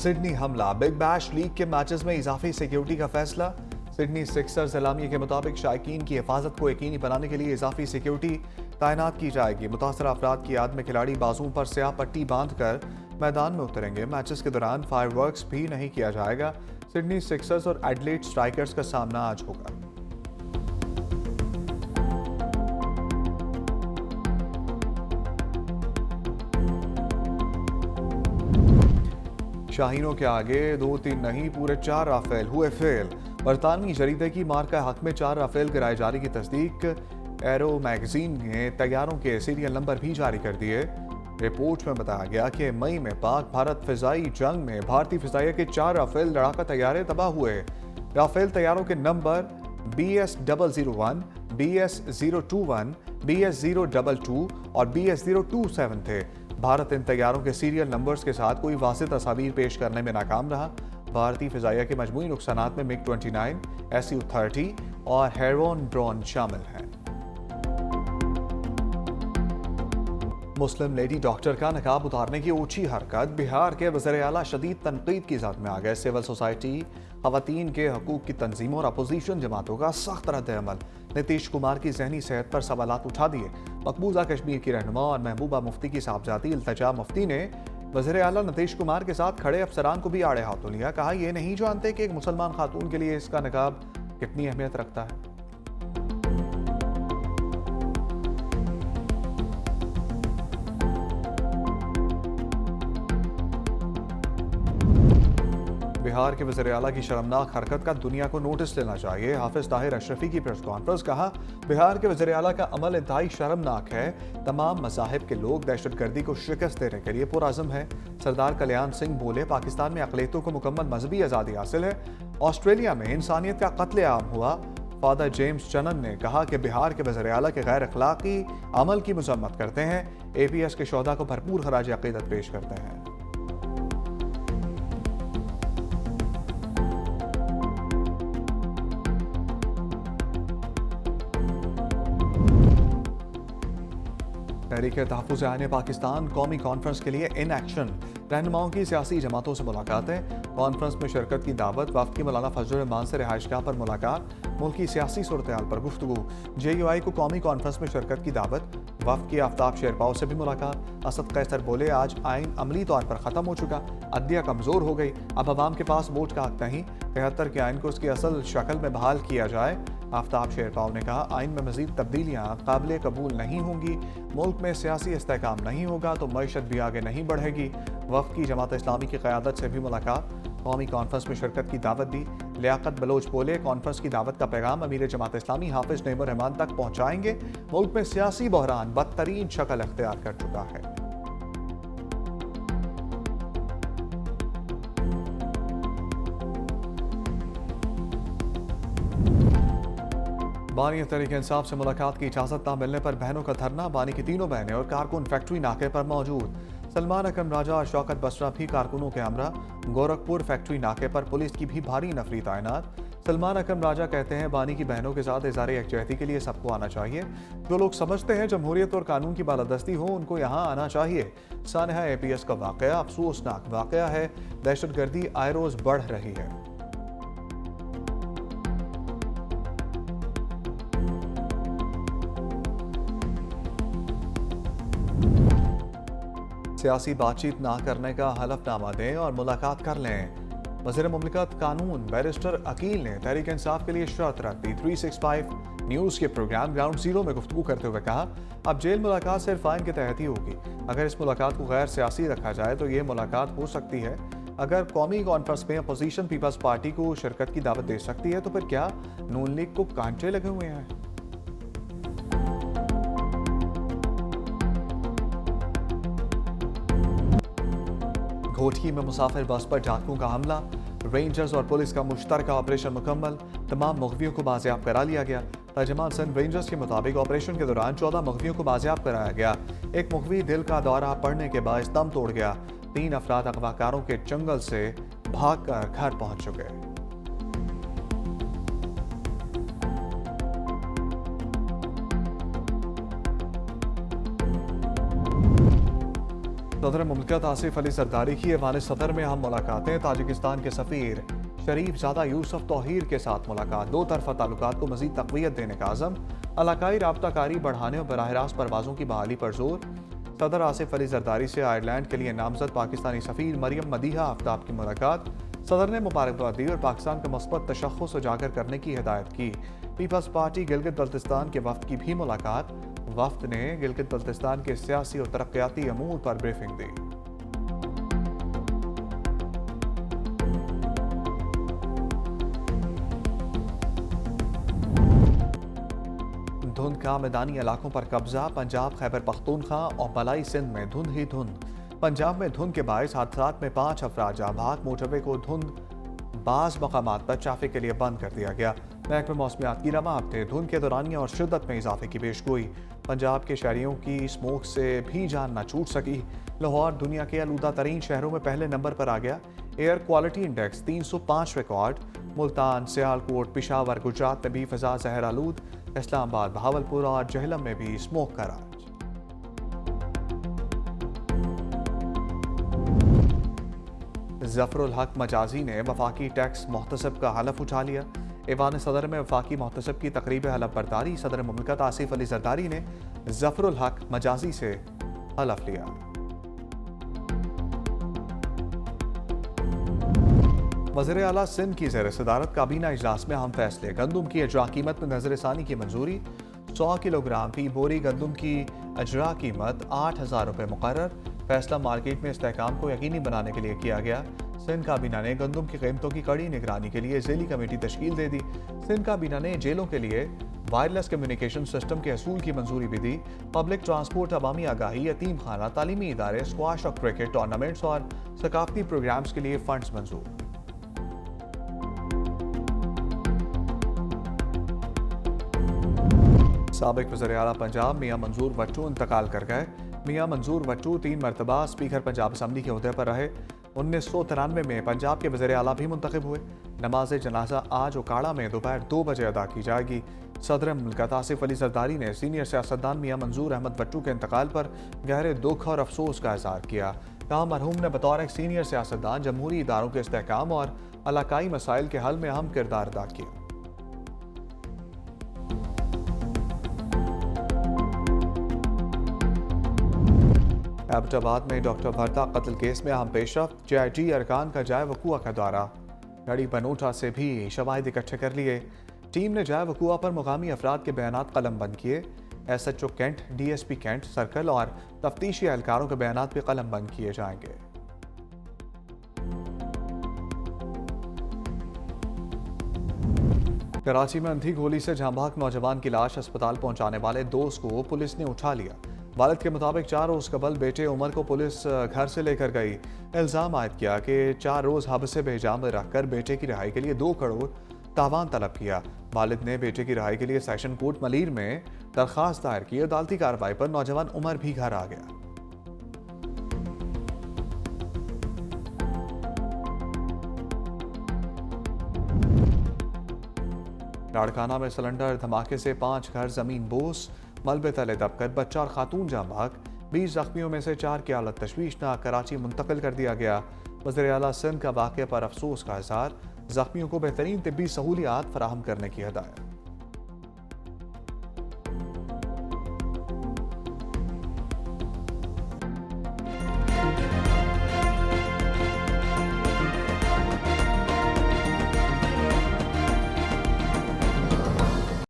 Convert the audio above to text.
Sydney हमला, big bash league के matches में इजाफी सिक्योरिटी का फैसला। सिडनी सिक्सर्स एलामिया के मुताबिक शायकीन की हिफाजत को यकीनी बनाने के लिए इजाफी सिक्योरिटी तैनात की जाएगी। मुतासर अफराद की याद में खिलाड़ी बाजुओं पर स्याह पट्टी बांधकर मैदान में उतरेंगे। मैचेस के दौरान फायरवर्क्स भी नहीं किया जाएगा। सिडनी सिक्सर्स और एडिलेड स्ट्राइकर्स का सामना आज होगा। शाहीनों के आगे 2-3 नहीं, पूरे 4 राफेल हुए फेल। बरतानवी जरीदे की मार्का हक में 4 राफेल गिराए जाने की तस्दीक। एरो मैगजीन ने तैयारों के सीरियल नंबर भी जारी कर दिए। रिपोर्ट में बताया गया कि मई में पाक भारत फिजाई जंग में भारतीय फिजाइया के 4 राफेल लड़ाका तैयारे तबाह हुए। राफेल तैयारों के नंबर BS001, BS021, BS022 और BS027 थे। भारत इन तैयारों के सीरियल नंबर्स के साथ कोई वाज़ेह तस्वीर पेश करने में नाकाम रहा। भारतीय फिजाइया के मजमूई नुकसानात में MiG-29, Su-30 और हेरोन ड्रोन शामिल हैं। मुस्लिम लेडी डॉक्टर का नकाब उतारने की ऊंची हरकत, बिहार के वज़ीर आला शदीद तनकीद की ज़द में आ गए। सिविल सोसाइटी, खवातीन के हकूक की तंजीमों और अपोजिशन जमातों का सख्त रद्द-ए-अमल। नीतीश कुमार की जहनी सेहत पर सवालात उठा दिए। मकबूजा कश्मीर की रहनुमा और महबूबा मुफ्ती की साहबजादी इल्तिजा मुफ्ती ने वज़ीर आला नीतीश कुमार के साथ खड़े अफसरान को भी आड़े हाथों लिया। कहा, ये नहीं जानते कि एक मुसलमान खातून के लिए इसका नकाब कितनी अहमियत रखता है। बिहार के वज़ीर आला की शर्मनाक हरकत का दुनिया को नोटिस लेना चाहिए। हाफिज ताहिर अशरफी की प्रेस कॉन्फ्रेंस। कहा, बिहार के वज़ीर आला का अमल इंतहाई शर्मनाक है। तमाम मज़ाहिब के लोग दहशतगर्दी को शिकस्त देने के लिए पुरअज़्म है। सरदार कल्याण सिंह बोले, पाकिस्तान में अक़लियतों को मुकम्मल मजहबी आज़ादी हासिल है। ऑस्ट्रेलिया में इंसानियत का कत्लेआम हुआ। फादर जेम्स चनन ने कहा कि बिहार के वज़ीर आला के गैर अखलाकी अमल की मज़म्मत करते हैं। APS के शोहदा को भरपूर खराज अक़ीदत पेश करते हैं। तहरीक तहफ़्फ़ुज़ आईन पाकिस्तान कौमी कॉन्फ्रेंस के लिए इन एक्शन। रहनुमाओं की सियासी जमातों से मुलाकातें। कॉन्फ्रेंस में शिरकत की दावत। वफ़द की मौलाना फजलुर रहमान से रिहाइशगाह पर मुलाकात। मुल्क की सियासी सूरत-ए-हाल पर गुफ्तगू। JUI को कौमी कॉन्फ्रेंस में शिरकत की दावत। वफ़द की आफ्ताब शेरपाव से भी मुलाकात। असद कैसर बोले, आज आइन अमली तौर पर ख़त्म हो चुका, अदलिया कमज़ोर हो गई, अब अवाम के पास वोट का हक नहीं। 73 के आइन को उसकी असल शक्ल में बहाल किया जाए। आफ्ताब शेरपाव ने कहा, आइन में मज़ीद तब्दीलियाँ काबिल कबूल नहीं होंगी। मुल्क में सियासी इस्तेहकाम नहीं होगा तो मईशत भी आगे नहीं बढ़ेगी। वफ़द की जमात इस्लामी की क़यादत से भी मुलाकात। कौमी कॉन्फ्रेंस में शिरकत की दावत दी। लियाकत बलोच बोले, कॉन्फ्रेंस की दावत का पैगाम अमीर जमात इस्लामी हाफिज नईमुर रहमान तक पहुँचाएंगे। मुल्क में सियासी बहरान बदतरीन शक्ल अख्तियार कर चुका है। बानी तहरीक इंसाफ से मुलाकात की इजाज़त न मिलने पर बहनों का धरना। बानी की तीनों बहनें और कारकुन फैक्ट्री नाके पर मौजूद। सलमान अकरम राजा और शौकत बसरा भी कारकुनों के हमरा। गोरखपुर फैक्ट्री नाके पर पुलिस की भी भारी नफरी तैनात। सलमान अकरम राजा कहते हैं, बानी की बहनों के साथ इज़हार यकजहती के लिए सबको आना चाहिए। जो लोग समझते हैं जमहूरियत और कानून की बालादस्ती हो, उनको यहाँ आना चाहिए। सानहा APS का वाक़या अफसोसनाक वाक़या है। दहशतगर्दी आए रोज़ बढ़ रही है। सियासी बातचीत ना करने का हलफनामा दें और मुलाकात कर लें। वज़ीर मुमलिकत कानून बैरिस्टर अकील ने तहरीक इंसाफ के लिए शर्त रख दी। 365 न्यूज़ के प्रोग्राम ग्राउंड जीरो में गुफ्तगू करते हुए कहा, अब जेल मुलाकात सिर्फ आइन के तहत ही होगी। अगर इस मुलाकात को गैर सियासी रखा जाए तो ये मुलाकात हो सकती है। अगर कौमी कॉन्फ्रेंस में अपोजिशन पीपल्स पार्टी को शिरकत की दावत दे सकती है तो फिर क्या नून लीग को कांटे लगे हुए हैं? घोटकी में मुसाफिर बस पर डाकुओं का हमला। रेंजर्स और पुलिस का मुश्तरका ऑपरेशन मुकम्मल। तमाम मुग़वियों को बाजियाब करा लिया गया। तर्जुमान सिंध रेंजर्स के मुताबिक ऑपरेशन के दौरान 14 मुग़वियों को बाजियाब कराया गया। एक मुग़वी दिल का दौरा पड़ने के बायस दम तोड़ गया। 3 अफराद अगवाकारों के जंगल से भागकर घर पहुंच चुके। सदर मुमलिकत आसिफ अली जरदारी की ऐवान सदर में हम मुलाकातें। ताजिकिस्तान के सफ़ीर शरीफ ज़ादा यूसुफ तौहीर के साथ मुलाकात। दो तरफा ताल्लुकात को मज़ीद तक़वियत देने का आज़म। इलाकाई राब्ताकारी बढ़ाने और बराह रास्त परवाज़ों की बहाली पर जोर। सदर आसिफ अली जरदारी से आयरलैंड के लिए नामजद पाकिस्तानी सफ़ीर मरियम मदीहा आफ्ताब की मुलाकात। सदर ने मुबारकबाद दी और पाकिस्तान का मस्बत तशख़्ख़ुस उजागर करने की हिदायत की। पीपल्स पार्टी गिलगित बल्तिस्तान के वफ़द की भी मुलाकात। वफ़द ने गिलगित बल्तिस्तान के सियासी और तरक्याती अमूर पर ब्रीफिंग दी। धुंध का मैदानी इलाकों पर कब्जा। पंजाब, खैबर पख्तूनख्वा और मलाई सिंध में धुंध ही धुंध। पंजाब में धुंध के बायस हादसात में 5 अफराद जाँ भाग। मोटरवे को धुंध बाज़ मकामात पर ट्रैफिक के लिए बंद कर दिया गया। महकमे मौसमियात की रमात ने धुंध के दौरानिया और शिद्दत में इजाफे की पेशगोई। पंजाब के शहरियों की स्मोक से भी जान न छूट सकी। लाहौर दुनिया के आलूदा तरीन शहरों में पहले नंबर पर आ गया। Air quality index 305 record. Multan, Sialkot, Peshawar, Gujarat में भी फिजा जहर आलूद। इस्लामाबाद, बहावलपुर और जहलम में भी स्मोक का राज। जफरुल हक मजाजी ने वफाकी टैक्स मोहतसब का हलफ उठा लिया। ऐवान सदर में वफाकी मोहतसब की तकरीब हलफ बर्दारी। सदर मुमलिकत आसिफ अली जरदारी ने जफरुल हक मजाजी से हलफ लिया। वज़ीर आला सिंध की ज़ेर सदारत काबीना इजलास में अहम फैसले। गंदम की अजरा कीमत में नजरसानी की मंजूरी। 100 किलोग्राम फी बोरी गंदम की अजरा कीमत 8,000 रुपये मुकर्रर। फैसला मार्केट में इस्तेहकाम को यकीनी बनाने के लिए किया गया। सिंध काबीना ने गंदम की कीमतों की कड़ी निगरानी के लिए ज़ेली कमेटी तश्कील दे दी। सिंध काबीना ने जेलों के लिए वायरलेस कम्युनिकेशन सिस्टम के असूल की मंजूरी भी दी। पब्लिक ट्रांसपोर्ट, अवामी आगाही, यतीम खाना, तालीमी इदारे, स्क्वाश और क्रिकेट टूर्नामेंट्स और सकाफती प्रोग्राम्स के लिए फंड्स मंजूर। साबिक वज़ीर आला पंजाब मियां मंजूर वट्टू इंतकाल कर गए। मियां मंजूर वट्टू 3 मरतबा स्पीकर पंजाब असम्बली के ओहदे पर रहे। 1993 में पंजाब के वज़ीर आला भी मुंतखब हुए। नमाज जनाजा आज उकाड़ा में दोपहर 2 बजे अदा की जाएगी। सदर मुमलिकत आसिफ अली जरदारी ने सीनियर सियासतदान मियां मंजूर अहमद वट्टू के इंतकाल पर गहरे दुख और अफसोस का इज़हार किया। कहा, मरहूम ने बतौर एक सीनियर सियासतदान जमहूरी इदारों के इस्तेहकाम और इलाकाई मसाइल के हल में अहम किरदार अदा किया। एबटाबाद में डॉक्टर भरता कत्ल केस में अहम पेशरफ्त। JIT अरकान का जाए वकूआ का दौरा। गढ़ी बनोटा से भी शवाहिद इकट्ठे कर लिए। टीम ने जाए वकूआ पर मुकामी अफराद के बयानात कलम बंद किए। SHO cantt, DSP cantt circle और तफ्तीशी एहलकारों के बयानात भी कलम बंद किए जाएंगे। कराची में अंधी गोली से जांबाग नौजवान की लाश अस्पताल पहुंचाने वाले दोस्त को पुलिस ने उठा लिया। वालिद के मुताबिक 4 रोज़ कबल बेटे उमर को पुलिस घर से लेकर गई। इल्ज़ाम आयद किया कि 4 रोज़ हब्से बेजा में रखकर बेटे की रिहाई के लिए 2 करोड़ तावान तलब किया। वालिद ने बेटे की रिहाई के लिए सेशन कोर्ट मलीर में दरख्वास्त दायर की। अदालती कार्रवाई पर नौजवान उमर भी घर आ गया। लाड़काना में सिलेंडर धमाके से 5 घर जमीन बोस। मलबे तले दबकर बच्चा और खातून जाँ भाग। 20 जख्मियों में से 4 की हालत तशवीशनाक। कराची मुंतकिल कर दिया गया। वज़ीर आला सिंध का वाक़े पर अफसोस का इज़हार। जख्मियों को बेहतरीन तिब्बी सहूलियात फराहम करने की हिदायत।